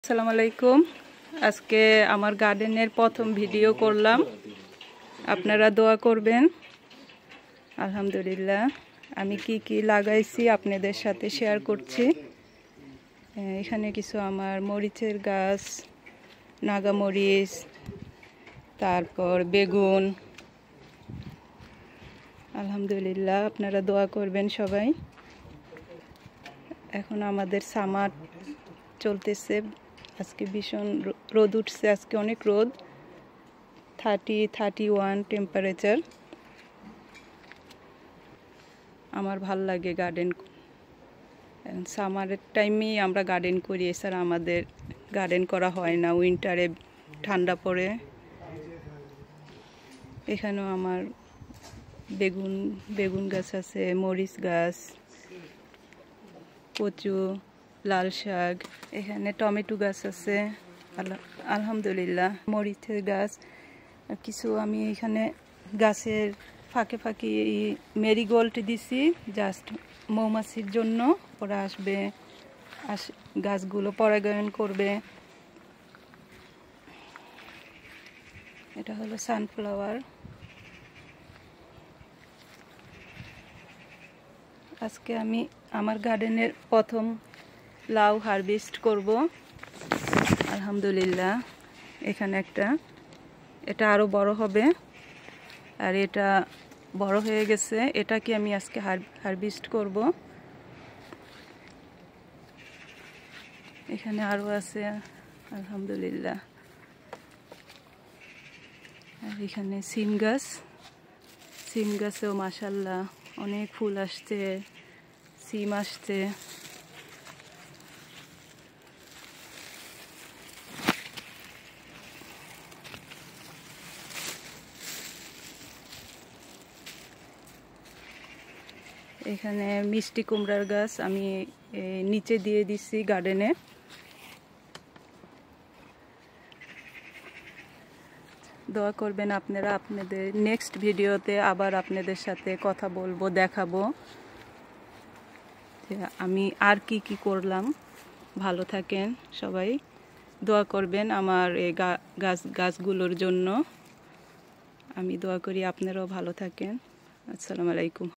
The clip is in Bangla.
আসসালামু আলাইকুম। আজকে আমার গার্ডেনের প্রথম ভিডিও করলাম, আপনারা দোয়া করবেন। আলহামদুলিল্লাহ, আমি কি কি লাগাইছি আপনাদের সাথে শেয়ার করছি। এখানে কিছু আমার মরিচের গাছ, নাগামরিচ, তারপর বেগুন। আলহামদুলিল্লাহ, আপনারা দোয়া করবেন সবাই। এখন আমাদের সামার চলতেছে, আজকে ভীষণ রোদ উঠছে, আজকে অনেক রোদ, 31 টেম্পারেচার। আমার ভাল লাগে গার্ডেন, সামারের টাইমেই আমরা গার্ডেন করি, এছাড়া আমাদের গার্ডেন করা হয় না। উইন্টারে ঠান্ডা পড়ে। এখানেও আমার বেগুন গাছ আছে, মরিচ গাছ, কচু, লাল শাক, এখানে টমেটো গাছ আছে। আলহামদুলিল্লাহ, মরিচের গাছ কিছু। আমি এখানে গাছের ফাঁকে ফাঁকে মেরিগোল্ড দিছি, জাস্ট মৌমাছির জন্য। ওরা আসবে, গাছগুলো পরাগায়ন করবে। এটা হলো সানফ্লাওয়ার। আজকে আমি আমার গার্ডেনের প্রথম লাউ হারভেস্ট করব। আলহামদুলিল্লাহ, এখানে এটা আরো বড় হবে, আর এটা বড় হয়ে গেছে। এটাকে আমি আজকে হারভেস্ট করব। এখানে আরো আছে, আলহামদুলিল্লাহ। আর এখানে সিম গাছেও মাশাআল্লাহ অনেক ফুল আসছে, সিম আসছে। এখানে মিষ্টি কুমড়ার গাছ আমি নিচে দিয়ে দিছি গার্ডেনে। দোয়া করবেন আপনারা। আপনাদের নেক্সট ভিডিওতে আবার আপনাদের সাথে কথা বলবো, দেখাবো যে আমি আর কি কি করলাম। ভালো থাকেন সবাই, দোয়া করবেন আমার এই গাছগুলোর জন্য। আমি দোয়া করি আপনারাও ভালো থাকেন। আসসালামু আলাইকুম।